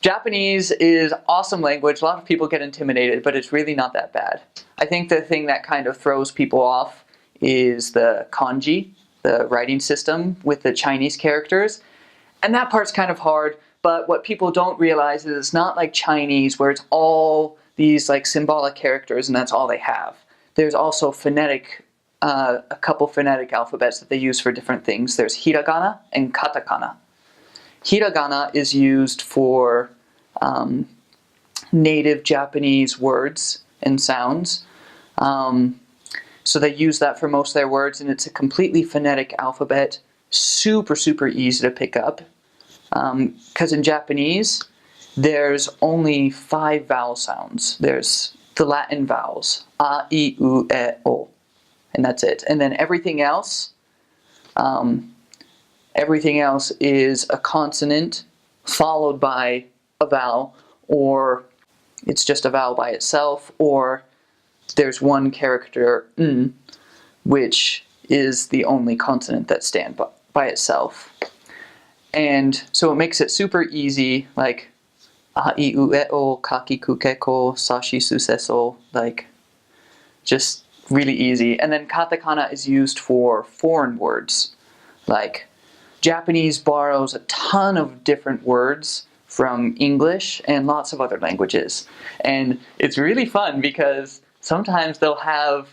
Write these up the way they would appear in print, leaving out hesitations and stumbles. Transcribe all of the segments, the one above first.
Japanese is awesome language. A lot of people get intimidated, but it's really not that bad. I think the thing that kind of throws people off is the kanji, the writing system with the Chinese characters. And that part's kind of hard, but what people don't realize is it's not like Chinese where it's all these like symbolic characters and that's all they have. There's also a couple phonetic alphabets that they use for different things. There's hiragana and katakana. Hiragana is used for native Japanese words and sounds. So they use that for most of their words, and it's a completely phonetic alphabet, super, super easy to pick up. Because in Japanese, there's only 5 vowel sounds. There's the Latin vowels, a, I, U, E, O, and that's it. And then everything else is a consonant followed by a vowel, or it's just a vowel by itself, or there's one character, n, which is the only consonant that stands by itself. And so it makes it super easy, like a, I, U, E, O, kaki, kuke, ko, sashi, suseso, like just really easy. And then katakana is used for foreign words. Like Japanese borrows a ton of different words from English and lots of other languages. And it's really fun because sometimes they'll have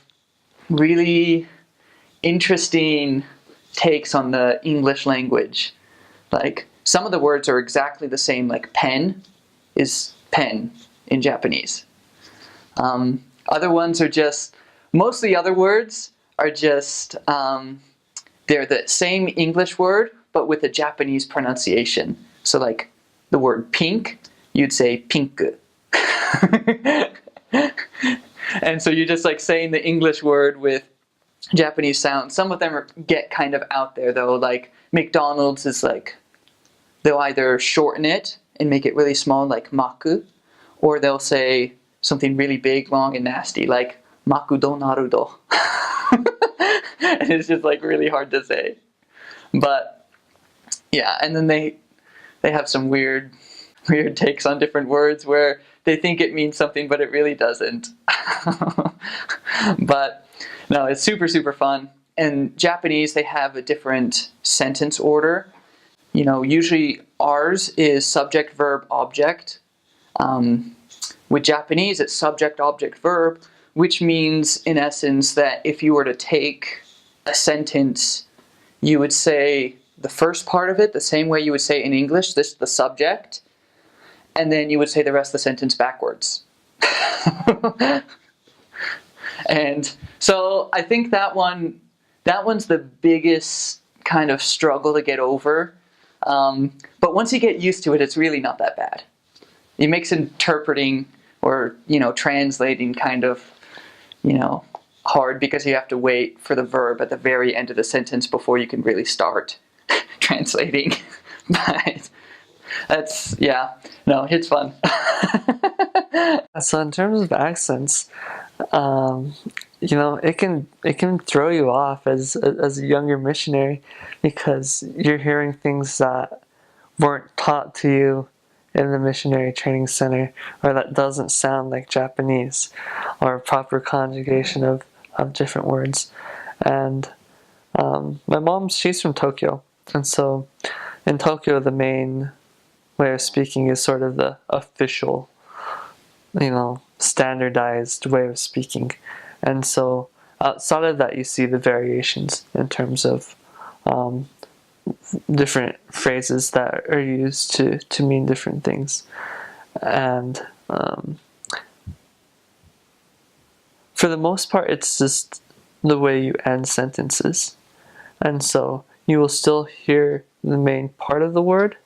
really interesting takes on the English language. Like some of the words are exactly the same, like pen is pen in Japanese. Other ones are just, most of the other words are just, they're the same English word, but with a Japanese pronunciation. So like the word pink, you'd say pink. And so you're just like saying the English word with Japanese sounds. Some of them get kind of out there though, like McDonald's is like, they'll either shorten it and make it really small, like maku, or they'll say something really big, long, and nasty, like makudonarudo. And it's just like really hard to say. But yeah, and then they have some weird takes on different words where they think it means something, but it really doesn't. But no, it's super, super fun. In Japanese, they have a different sentence order. You know, usually ours is subject, verb, object. With Japanese, it's subject, object, verb, which means, in essence, that if you were to take a sentence, you would say the first part of it the same way you would say in English, this is the subject, and then you would say the rest of the sentence backwards. And so I think that one's the biggest kind of struggle to get over. But once you get used to it, it's really not that bad. It makes interpreting or, translating kind of, hard because you have to wait for the verb at the very end of the sentence before you can really start translating. But it's fun. So in terms of accents, it can throw you off as a younger missionary because you're hearing things that weren't taught to you in the missionary training center, or that doesn't sound like Japanese, or proper conjugation of different words. And my mom, she's from Tokyo, and so in Tokyo the main way of speaking is sort of the official, standardized way of speaking. And so outside of that you see the variations in terms of different phrases that are used to mean different things. And for the most part it's just the way you end sentences. And so you will still hear the main part of the word,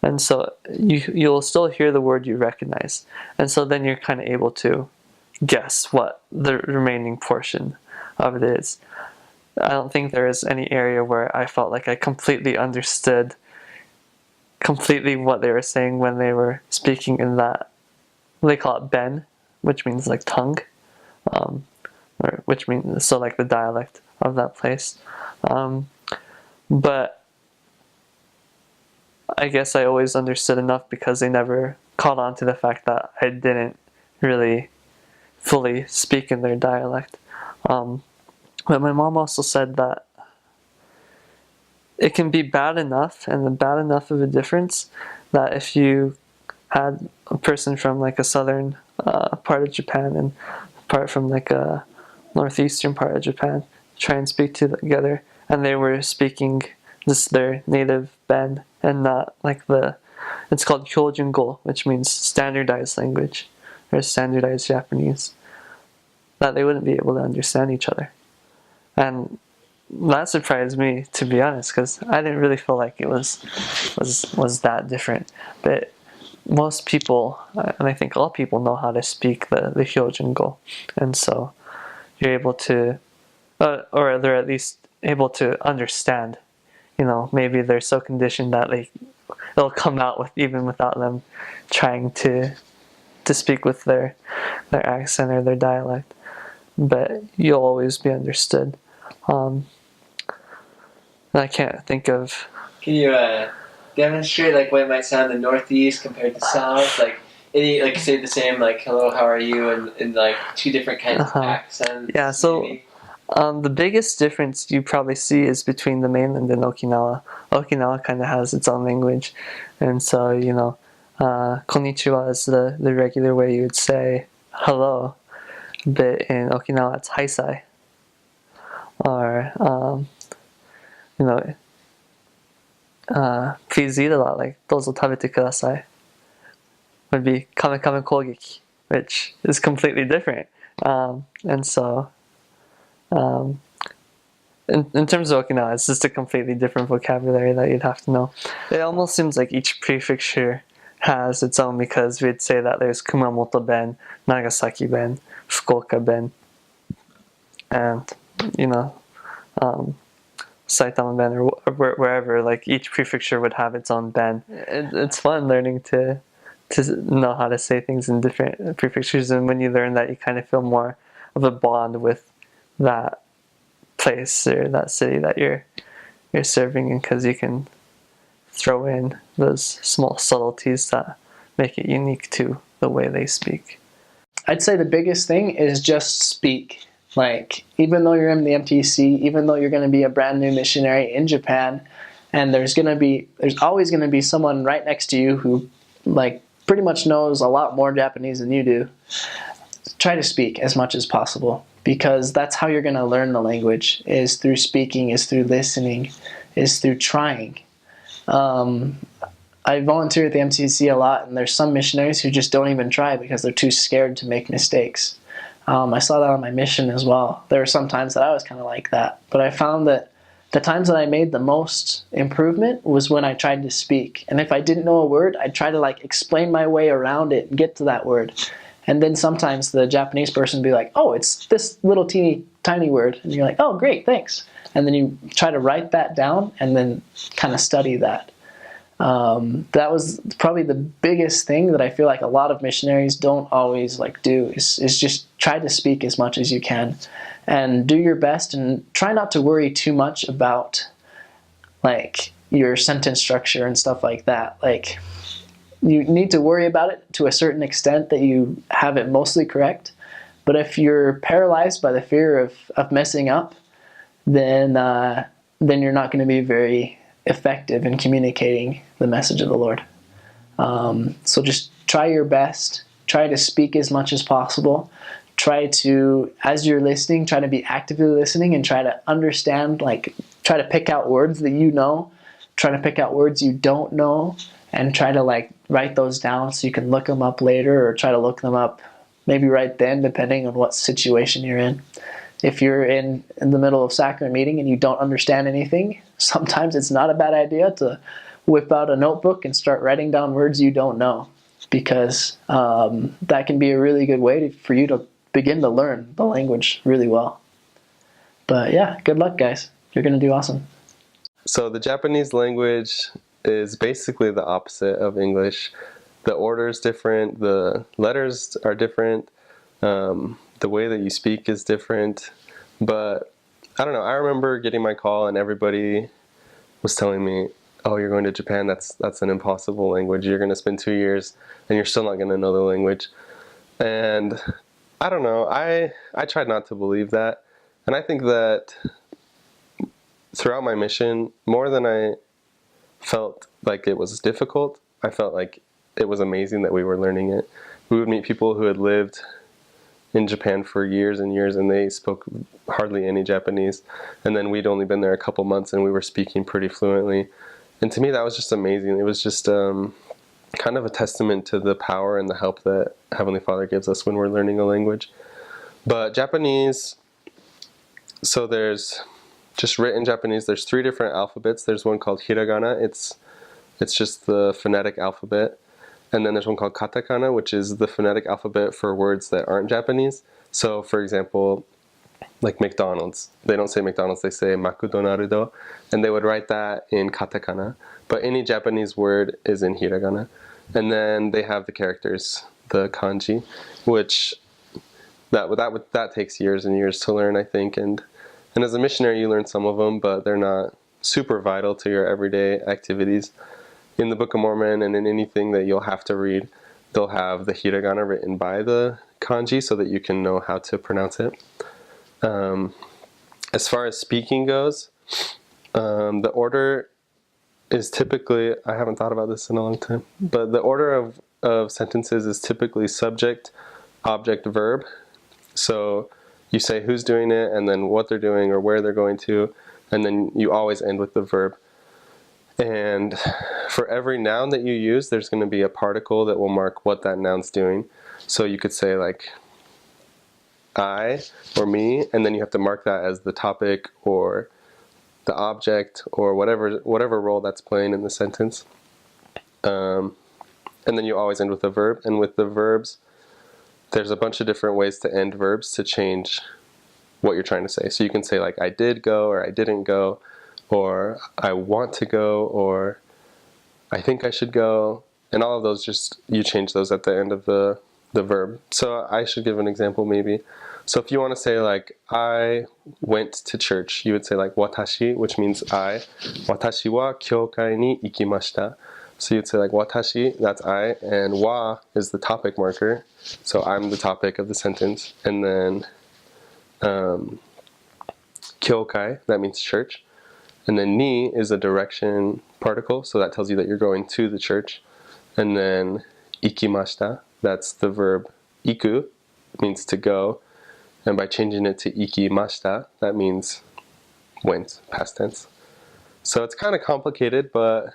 and so you'll still hear the word you recognize, and so then you're kind of able to guess what the remaining portion of it is. I don't think there is any area where I felt like I completely understood what they were saying when they were speaking in that, they call it ben, which means like tongue, or which means, so like the dialect of that place. But I guess I always understood enough because they never caught on to the fact that I didn't really fully speak in their dialect. But my mom also said that it can be bad enough, and bad enough of a difference, that if you had a person from like a southern part of Japan and part from like a northeastern part of Japan try and speak together, and they were speaking just their native Ben and not like it's called Kyojungo, which means standardized language or standardized Japanese, that they wouldn't be able to understand each other. And that surprised me, to be honest, because I didn't really feel like it was that different. But most people, and I think all people, know how to speak the Hyojingo, and so you're able to, or they're at least able to understand. Maybe they're so conditioned that it'll come out with even without them trying to speak with their accent or their dialect. But you'll always be understood. I can't think of. Can you demonstrate like what it might sound in the Northeast compared to South? Like say the same like hello, how are you, in like two different kinds of accents. Yeah. So. Maybe? The biggest difference you probably see is between the mainland and Okinawa. Okinawa kind of has its own language, and so konnichiwa is the regular way you would say hello, but in Okinawa it's haisai, or please eat a lot, like dozo tabete kudasai, would be kame kame kogeki, which is completely different, and so. In terms of Okinawa, it's just a completely different vocabulary that you'd have to know. It almost seems like each prefecture has its own, because we'd say that there's Kumamoto Ben, Nagasaki Ben, Fukuoka Ben, and Saitama Ben, or wherever. Like each prefecture would have its own Ben. It's fun learning to know how to say things in different prefectures, and when you learn that, you kind of feel more of a bond with that place or that city that you're serving in, because you can throw in those small subtleties that make it unique to the way they speak. I'd say the biggest thing is just speak. Like, even though you're in the MTC, even though you're going to be a brand new missionary in Japan, and there's always going to be someone right next to you who like pretty much knows a lot more Japanese than you do, try to speak as much as possible, because that's how you're going to learn the language, is through speaking, is through listening, is through trying. I volunteer at the MTC a lot, and there's some missionaries who just don't even try because they're too scared to make mistakes. I saw that on my mission as well. There were some times that I was kind of like that, but I found that the times that I made the most improvement was when I tried to speak. And if I didn't know a word, I'd try to like explain my way around it and get to that word. And then sometimes the Japanese person would be like, oh, it's this little teeny tiny word. And you're like, oh, great, thanks. And then you try to write that down and then kind of study that. That was probably the biggest thing that I feel like a lot of missionaries don't always like do, is just try to speak as much as you can and do your best, and try not to worry too much about like your sentence structure and stuff like that. Like, you need to worry about it to a certain extent that you have it mostly correct. But if you're paralyzed by the fear of messing up, then you're not going to be very effective in communicating the message of the Lord. So just try your best. Try to speak as much as possible. Try to, as you're listening, try to be actively listening and try to understand, like try to pick out words that you know, try to pick out words you don't know, and try to like write those down so you can look them up later, or try to look them up maybe right then, depending on what situation you're in. If you're in the middle of sacrament meeting and you don't understand anything, sometimes it's not a bad idea to whip out a notebook and start writing down words you don't know, because that can be a really good way for you to begin to learn the language really well. But yeah, good luck, guys. You're going to do awesome. So the Japanese language is basically the opposite of English. The order is different, the letters are different, the way that you speak is different. But I don't know, I remember getting my call and everybody was telling me, oh, you're going to Japan, that's an impossible language. You're going to spend 2 years and you're still not going to know the language. And I don't know, I tried not to believe that. And I think that throughout my mission, more than I felt like it was difficult, I felt like it was amazing that we were learning it. We would meet people who had lived in Japan for years and years, and they spoke hardly any Japanese. And then we'd only been there a couple months, and we were speaking pretty fluently. And to me, that was just amazing. It was just kind of a testament to the power and the help that Heavenly Father gives us when we're learning a language. But Japanese, so there's just written Japanese, there's 3 different alphabets. There's one called hiragana, it's just the phonetic alphabet. And then there's one called katakana, which is the phonetic alphabet for words that aren't Japanese. So for example, like McDonald's, they don't say McDonald's, they say McDonaldo, and they would write that in katakana. But any Japanese word is in hiragana. And then they have the characters, the kanji, which that takes years and years to learn, I think. And as a missionary, you learn some of them, but they're not super vital to your everyday activities. In the Book of Mormon and in anything that you'll have to read, they'll have the hiragana written by the kanji so that you can know how to pronounce it. As far as speaking goes, the order is typically, I haven't thought about this in a long time, but the order of sentences is typically subject, object, verb. So you say who's doing it, and then what they're doing or where they're going to, and then you always end with the verb. And for every noun that you use, there's going to be a particle that will mark what that noun's doing. So you could say like I or me, and then you have to mark that as the topic or the object or whatever role that's playing in the sentence. And then you always end with a verb. And with the verbs, there's a bunch of different ways to end verbs to change what you're trying to say. So you can say like I did go or I didn't go, or I want to go, or I think I should go, and all of those, just you change those at the end of the verb. So I should give an example maybe. So if you want to say like I went to church, you would say like watashi, which means I. Watashi wa kyokai ni ikimashita. So you'd say like watashi, that's I, and wa is the topic marker. So I'm the topic of the sentence, and then kyokai, that means church. And then ni is a direction particle, so that tells you that you're going to the church. And then ikimashita, that's the verb iku, means to go. And by changing it to ikimashita, that means went, past tense. So it's kind of complicated, but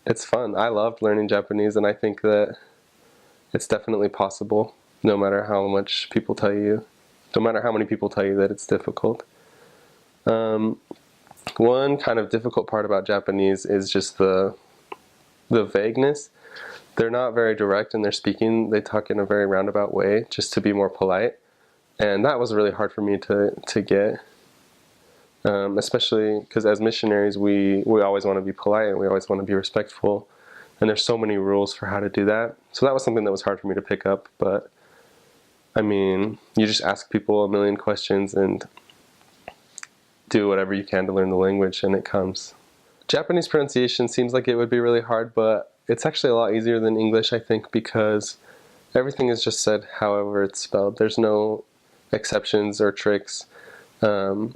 it's fun. I loved learning Japanese, and I think that it's definitely possible, no matter how much people tell you, no matter how many people tell you that it's difficult. One kind of difficult part about Japanese is just the vagueness. They're not very direct in their speaking. They talk in a very roundabout way just to be more polite. And that was really hard for me to get, especially because as missionaries, we always want to be polite and we always want to be respectful. And there's so many rules for how to do that. So that was something that was hard for me to pick up. But I mean, you just ask people a million questions and do whatever you can to learn the language, and it comes. Japanese pronunciation seems like it would be really hard, but it's actually a lot easier than English, I think, because everything is just said however it's spelled. There's no exceptions or tricks. So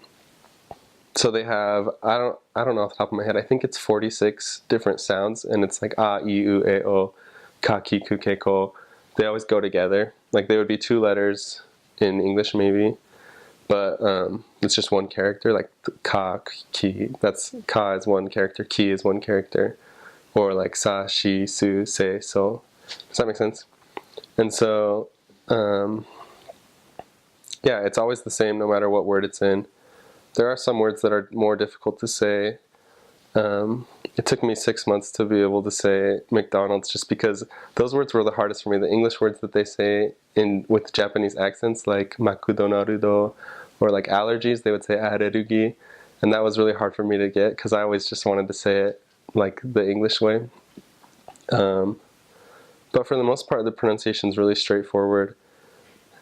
they have, I don't know off the top of my head, I think it's 46 different sounds, and it's like a, I, U, E, O, ka, ki, ku, ke, ko. They always go together. Like they would be 2 letters in English maybe, but it's just one character, like ka, ki, that's ka is one character, ki is one character, or like sa, shi, su, se, so. Does that make sense? And so, yeah, it's always the same no matter what word it's in. There are some words that are more difficult to say. It took me 6 months to be able to say McDonald's just because those words were the hardest for me. The English words that they say with Japanese accents, like McDonaldo, or like allergies, they would say arerugi, and that was really hard for me to get because I always just wanted to say it like the English way. But for the most part, the pronunciation is really straightforward.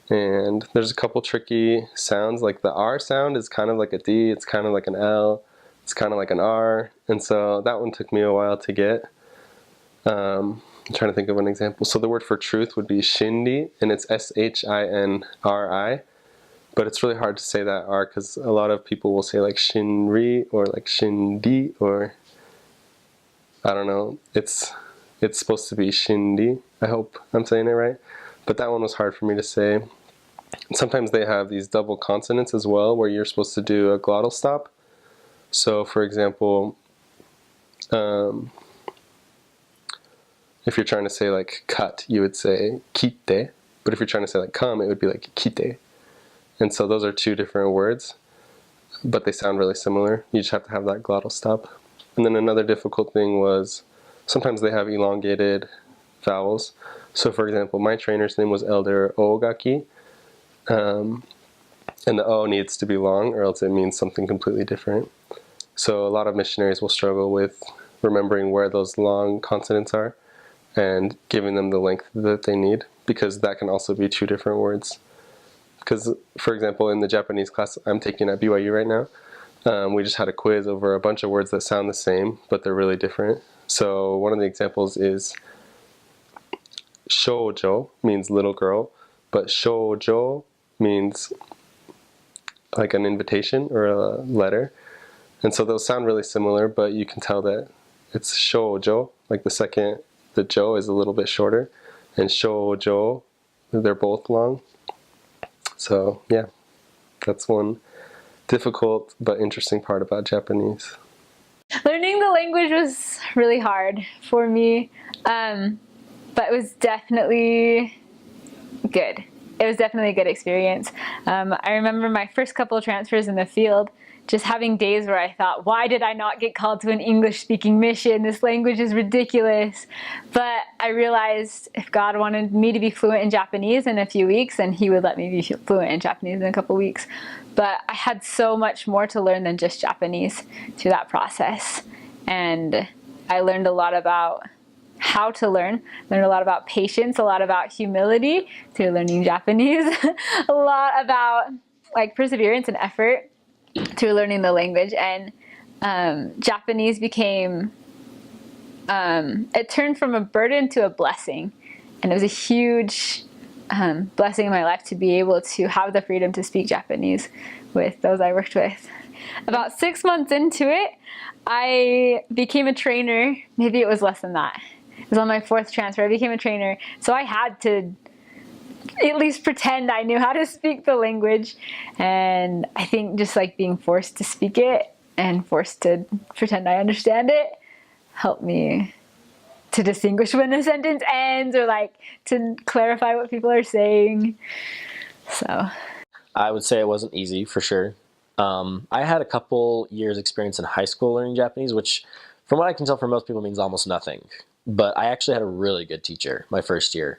And there's a couple tricky sounds, like the R sound is kind of like a D, it's kind of like an L. It's kind of like an R, and so that one took me a while to get. I'm trying to think of an example. So the word for truth would be shindi, and it's SHINRI, but it's really hard to say that R because a lot of people will say like shinri or like shindi, or I don't know. It's supposed to be shindi. I hope I'm saying it right, but that one was hard for me to say. Sometimes they have these double consonants as well, where you're supposed to do a glottal stop. So, for example, if you're trying to say like cut, you would say kite, but if you're trying to say like come, it would be like kite. And so those are two different words, but they sound really similar. You just have to have that glottal stop. And then another difficult thing was sometimes they have elongated vowels. So for example, my trainer's name was Elder Oogaki, and the O needs to be long or else it means something completely different. So a lot of missionaries will struggle with remembering where those long consonants are and giving them the length that they need, because that can also be two different words. Because, for example, in the Japanese class I'm taking at BYU right now, we just had a quiz over a bunch of words that sound the same, but they're really different. So one of the examples is shoujo means little girl, but shoujo means like an invitation or a letter. And so those sound really similar, but you can tell that it's shoujo, like the jo is a little bit shorter, and shoujo, they're both long. So yeah, that's one difficult but interesting part about Japanese. Learning the language was really hard for me, but it was definitely good. It was definitely a good experience. I remember my first couple of transfers in the field, just having days where I thought, why did I not get called to an English-speaking mission? This language is ridiculous. But I realized if God wanted me to be fluent in Japanese in a few weeks, then He would let me be fluent in Japanese in a couple weeks. But I had so much more to learn than just Japanese through that process. And I learned a lot about how to learned a lot about patience, a lot about humility through learning Japanese, a lot about like perseverance and effort through learning the language. And Japanese became, it turned from a burden to a blessing. And it was a huge blessing in my life to be able to have the freedom to speak Japanese with those I worked with. About 6 months into it, I became a trainer. Maybe it was less than that. It was on my 4th transfer. I became a trainer. So I had to at least pretend I knew how to speak the language. And I think just like being forced to speak it and forced to pretend I understand it helped me to distinguish when a sentence ends, or like to clarify what people are saying. So I would say it wasn't easy, for sure. I had a couple years experience in high school learning Japanese, which from what I can tell for most people means almost nothing. But I actually had a really good teacher my first year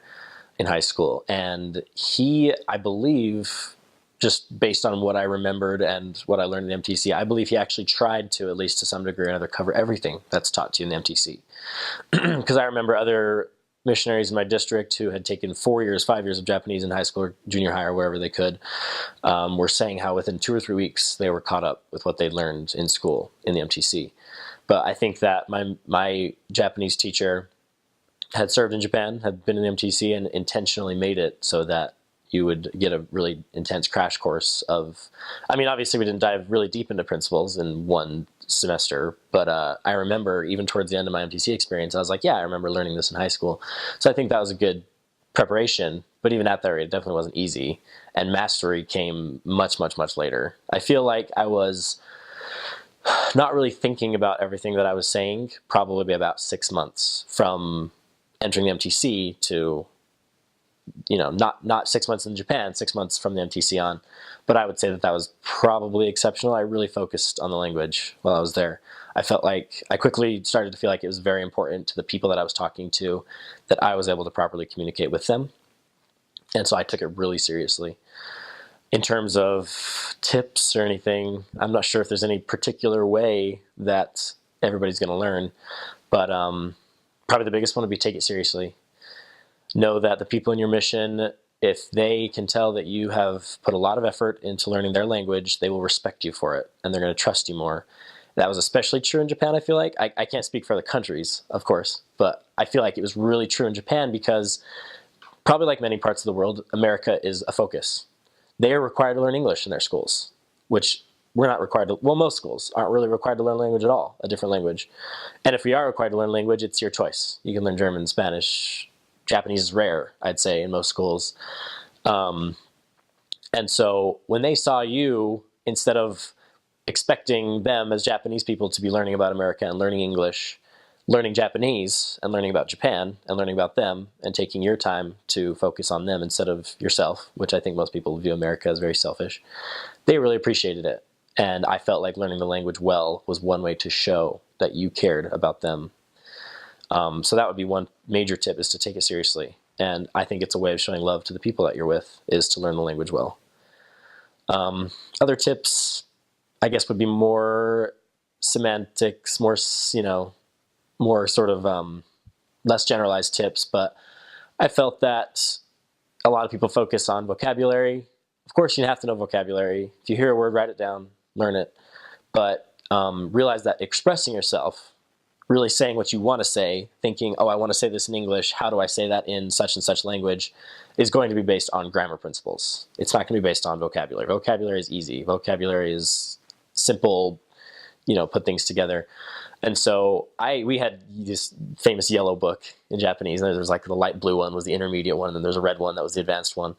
in high school. And he, I believe, just based on what I remembered and what I learned in MTC, I believe he actually tried to, at least to some degree or another, cover everything that's taught to you in the MTC. Because I remember other missionaries in my district who had taken 4 years, 5 years of Japanese in high school or junior high or wherever they could, were saying how within 2 or 3 weeks they were caught up with what they'd learned in school in the MTC. But I think that my Japanese teacher had served in Japan, had been in the MTC, and intentionally made it so that you would get a really intense crash course of, I mean, obviously we didn't dive really deep into principles in one semester, but I remember even towards the end of my MTC experience, I was like, yeah, I remember learning this in high school. So I think that was a good preparation, but even at that rate, it definitely wasn't easy. And mastery came much, much, much later. I feel like I was not really thinking about everything that I was saying, probably about 6 months from entering the MTC to, you know, not 6 months in Japan, 6 months from the MTC on. But I would say that that was probably exceptional. I really focused on the language while I was there. I felt like I quickly started to feel like it was very important to the people that I was talking to that I was able to properly communicate with them. And so I took it really seriously. In terms of tips or anything, I'm not sure if there's any particular way that everybody's going to learn, but probably the biggest one would be take it seriously. Know that the people in your mission, if they can tell that you have put a lot of effort into learning their language, they will respect you for it, and they're going to trust you more. That was especially true in Japan, I feel like. I can't speak for other countries, of course, but I feel like it was really true in Japan because, probably like many parts of the world, America is a focus. They are required to learn English in their schools, which we're not required to. Well, most schools aren't really required to learn language at all, a different language. And if we are required to learn language, it's your choice. You can learn German, Spanish. Japanese is rare, I'd say, in most schools. And so when they saw you, instead of expecting them as Japanese people to be learning about America and learning English, learning Japanese and learning about Japan and learning about them and taking your time to focus on them instead of yourself, which I think most people view America as very selfish, they really appreciated it. And I felt like learning the language well was one way to show that you cared about them. So that would be one major tip, is to take it seriously. And I think it's a way of showing love to the people that you're with, is to learn the language well. Other tips, I guess, would be more semantics, more sort of less generalized tips. But I felt that a lot of people focus on vocabulary. Of course, you have to know vocabulary. If you hear a word, write it down, learn it. But realize that expressing yourself, really saying what you want to say, thinking, oh, I want to say this in English, how do I say that in such and such language, is going to be based on grammar principles. It's not going to be based on vocabulary. Vocabulary is easy. Vocabulary is simple, put things together. And so we had this famous yellow book in Japanese, and there was like the light blue one was the intermediate one, and then there's a red one that was the advanced one.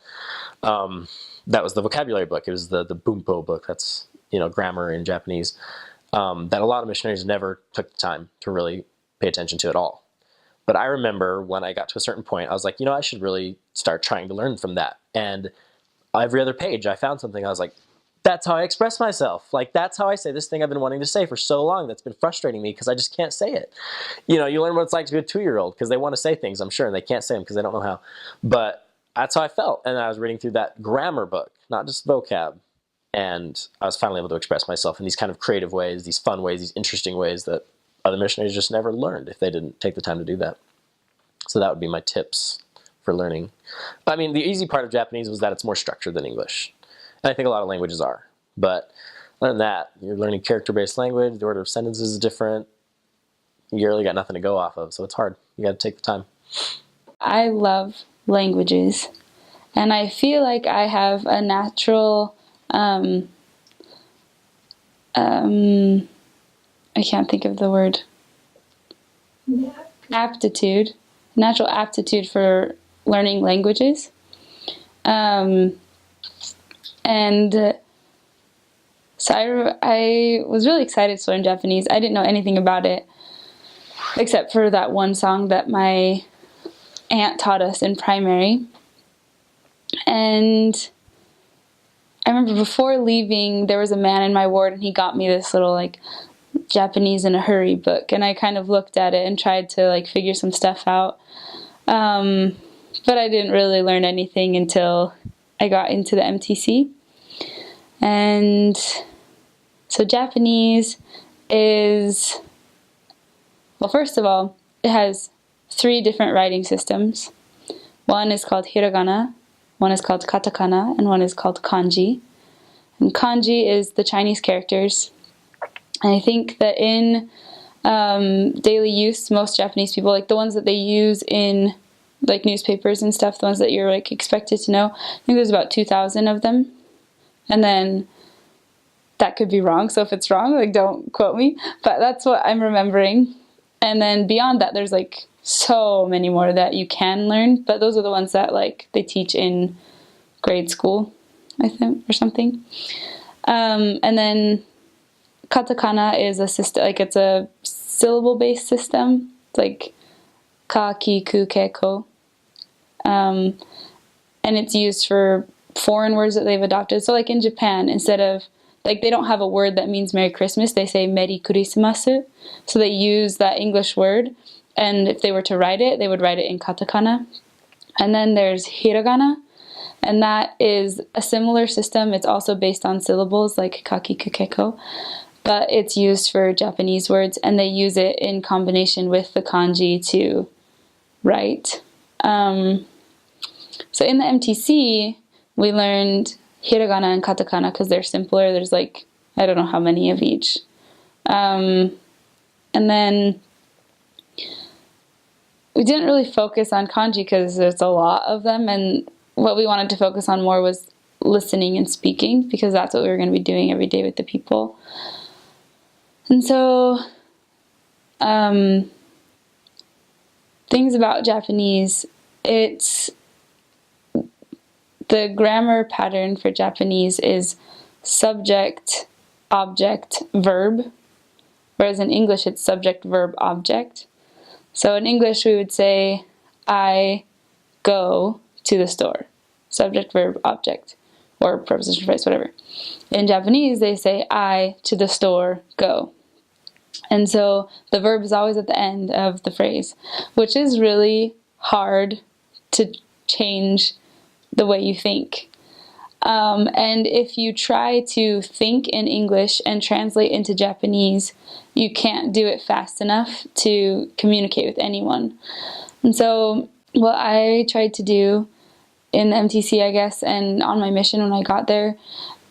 That was the vocabulary book. It was the Bunpo book. That's, grammar in Japanese. That a lot of missionaries never took the time to really pay attention to at all. But I remember when I got to a certain point, I was like, I should really start trying to learn from that. And every other page, I found something. I was like, that's how I express myself. Like, that's how I say this thing I've been wanting to say for so long that's been frustrating me because I just can't say it. You learn what it's like to be a 2-year-old because they want to say things, I'm sure, and they can't say them because they don't know how. But that's how I felt. And I was reading through that grammar book, not just vocab. And I was finally able to express myself in these kind of creative ways, these fun ways, these interesting ways that other missionaries just never learned if they didn't take the time to do that. So that would be my tips for learning. I mean, the easy part of Japanese was that it's more structured than English. And I think a lot of languages are. But other than that, you're learning character-based language, the order of sentences is different. You really got nothing to go off of, so it's hard. You got to take the time. I love languages. And I feel like I have a natural... I can't think of the word. Natural aptitude for learning languages. And so I was really excited to learn Japanese. I didn't know anything about it except for that one song that my aunt taught us in primary. And I remember before leaving, there was a man in my ward, and he got me this little, Japanese in a Hurry book, and I kind of looked at it and tried to, figure some stuff out. But I didn't really learn anything until I got into the MTC. And so Japanese is, well, first of all, it has 3 different writing systems. One is called hiragana, one is called katakana, and one is called kanji. And kanji is the Chinese characters. And I think that in daily use, most Japanese people, the ones that they use in newspapers and stuff, the ones that you're expected to know, I think there's about 2,000 of them. And then that could be wrong, so if it's wrong, don't quote me. But that's what I'm remembering. And then beyond that, there's so many more that you can learn, but those are the ones that they teach in grade school, I think, or something. And then katakana is a system, it's a syllable-based system. It's ka, ki, ku, ke, ko. And it's used for foreign words that they've adopted. So in Japan, instead of they don't have a word that means Merry Christmas, they say Merry Christmasu. So they use that English word. And if they were to write it, they would write it in katakana. And then there's hiragana, and that is a similar system. It's also based on syllables like kaki, kukeko, but it's used for Japanese words, and they use it in combination with the kanji to write. So in the MTC, we learned hiragana and katakana because they're simpler. There's I don't know how many of each. And then we didn't really focus on kanji because there's a lot of them, and what we wanted to focus on more was listening and speaking, because that's what we were going to be doing every day with the people. And so things about Japanese, it's the grammar pattern for Japanese is subject, object, verb, whereas in English it's subject, verb, object. So in English we would say, I go to the store. Subject, verb, object, or preposition phrase, whatever. In Japanese they say, I to the store go. And so the verb is always at the end of the phrase, which is really hard to change the way you think. And if you try to think in English and translate into Japanese, you can't do it fast enough to communicate with anyone. And so what I tried to do in the MTC, I guess, and on my mission when I got there,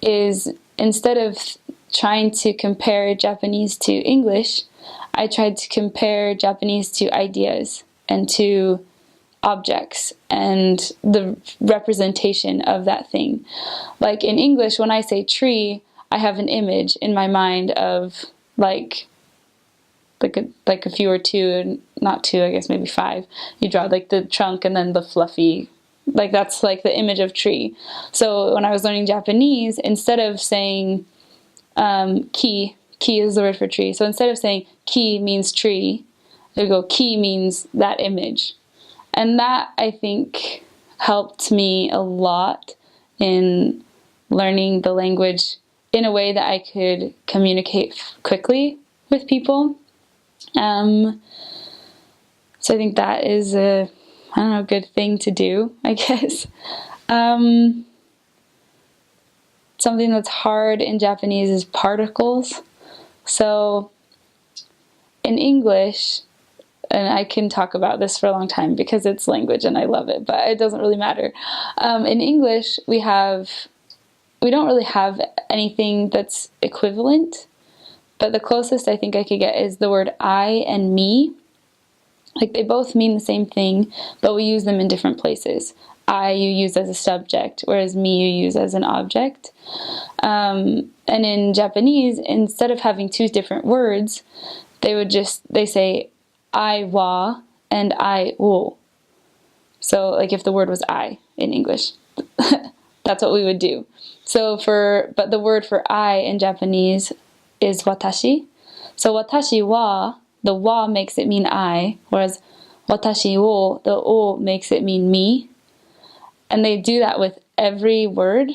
is instead of trying to compare Japanese to English, I tried to compare Japanese to ideas and to objects and the representation of that thing. Like in English, when I say tree, I have an image in my mind of like a few or two, not two, I guess maybe five. You draw like the trunk and then the fluffy, like that's like the image of tree. So when I was learning Japanese, instead of saying ki is the word for tree. So instead of saying ki means tree, I would go ki means that image. And that, I think, helped me a lot in learning the language in a way that I could communicate quickly with people. So I think that is a good thing to do, I guess. Something that's hard in Japanese is particles. So in English, and I can talk about this for a long time because it's language and I love it, but it doesn't really matter. In English, we don't really have anything that's equivalent, but the closest I think I could get is the word I and me. Like they both mean the same thing, but we use them in different places. I you use as a subject, whereas me you use as an object. And in Japanese, instead of having two different words, they say I wa and I wo. So like if the word was I in English, that's what we would do. But the word for I in Japanese is watashi. So watashi wa, the wa makes it mean I, whereas watashi wo, the o makes it mean me. And they do that with every word.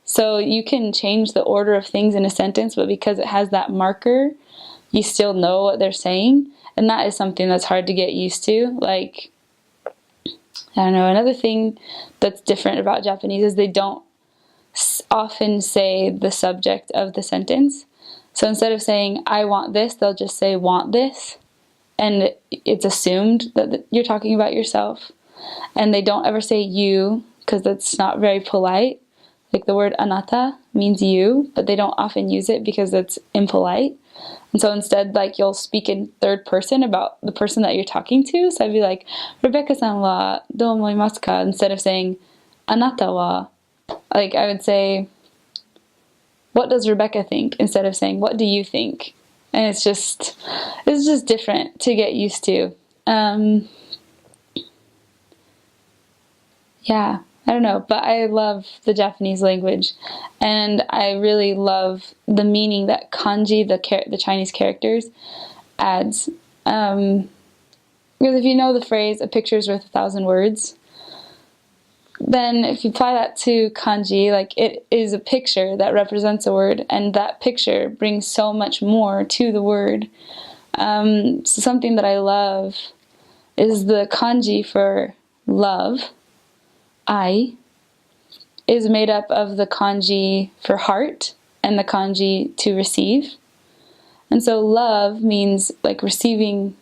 So you can change the order of things in a sentence, but because it has that marker, you still know what they're saying. And that is something that's hard to get used to. Like, I don't know, another thing that's different about Japanese is they don't often say the subject of the sentence. So instead of saying, I want this, they'll just say, want this. And it's assumed that you're talking about yourself. And they don't ever say you, because that's not very polite. Like the word anata means you, but they don't often use it because it's impolite. And so instead, like, you'll speak in third person about the person that you're talking to. So I'd be like, Rebecca-san wa dou omoimasu ka? Instead of saying, anata wa. Like, I would say, what does Rebecca think? Instead of saying, what do you think? And it's just different to get used to. Yeah, I don't know, but I love the Japanese language, and I really love the meaning that kanji, the Chinese characters, adds. Because if you know the phrase, a picture is worth 1,000 words, then if you apply that to kanji, like it is a picture that represents a word, and that picture brings so much more to the word. So something that I love is the kanji for love. I is made up of the kanji for heart and the kanji to receive. And so love means like receiving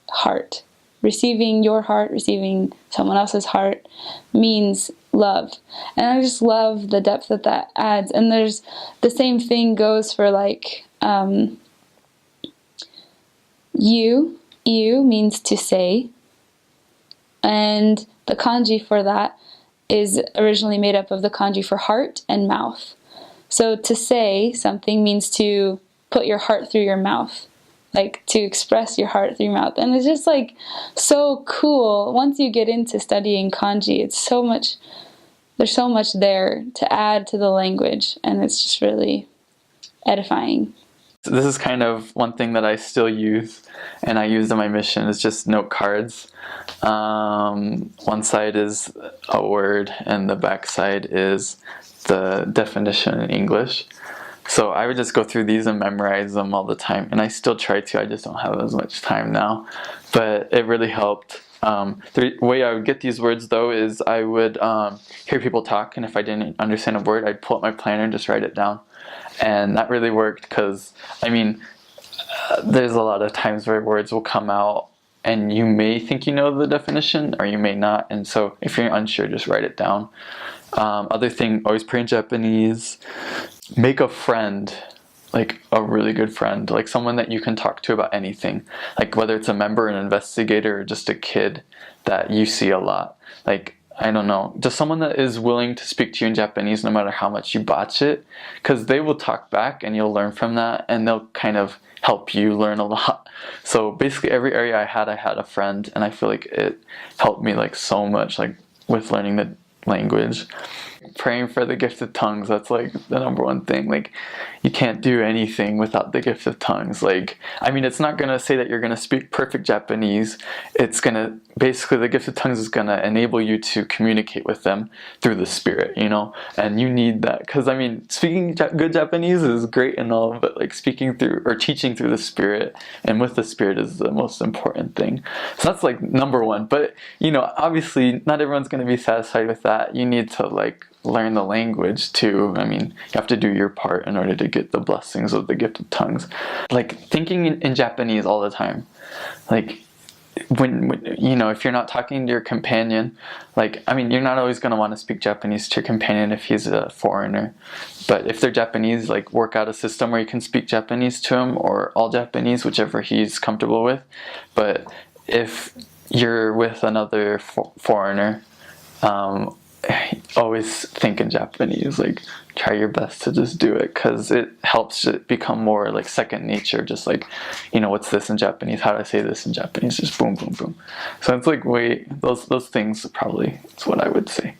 heart. Receiving your heart, receiving someone else's heart means love. And I just love the depth that adds. And there's the same thing goes for like iu means to say, and the kanji for that is originally made up of the kanji for heart and mouth. So to say something means to put your heart through your mouth, like to express your heart through your mouth. And it's just like so cool. Once you get into studying kanji, it's so much, there's so much there to add to the language, and it's just really edifying. This is kind of one thing that I still use, and I use in my mission, is just note cards. One side is a word, and the back side is the definition in English. So I would just go through these and memorize them all the time, and I still try to. I just don't have as much time now, but it really helped. The way I would get these words, though, is I would hear people talk, and if I didn't understand a word, I'd pull up my planner and just write it down. And that really worked because, I mean, there's a lot of times where words will come out and you may think you know the definition or you may not. And so if you're unsure, just write it down. Other thing, always pray in Japanese. Make a friend, like a really good friend, like someone that you can talk to about anything. Like whether it's a member, an investigator, or just a kid that you see a lot. Like, I don't know, just someone that is willing to speak to you in Japanese no matter how much you botch it, because they will talk back and you'll learn from that, and they'll kind of help you learn a lot. So basically every area I had a friend, and I feel like it helped me like so much, like with learning the language. Praying for the gift of tongues, that's like the number one thing. Like, you can't do anything without the gift of tongues. Like, I mean, it's not gonna say that you're gonna speak perfect Japanese. It's gonna, basically the gift of tongues is gonna enable you to communicate with them through the Spirit, you know? And you need that, because I mean, speaking good Japanese is great and all, but like speaking through or teaching through the Spirit and with the Spirit is the most important thing. So that's like number one. But you know, obviously not everyone's gonna be satisfied with that. You need to like learn the language too. I mean, you have to do your part in order to get the blessings of the gift of tongues. Like thinking in Japanese all the time. Like when you know, if you're not talking to your companion, like, I mean, you're not always going to want to speak Japanese to your companion if he's a foreigner. But if they're Japanese, like work out a system where you can speak Japanese to him, or all Japanese, whichever he's comfortable with. But if you're with another foreigner, always think in Japanese. Like, try your best to just do it, because it helps it become more like second nature. Just like, you know, what's this in Japanese? How do I say this in Japanese? Just boom, boom, boom. So it's like those things probably, it's what I would say.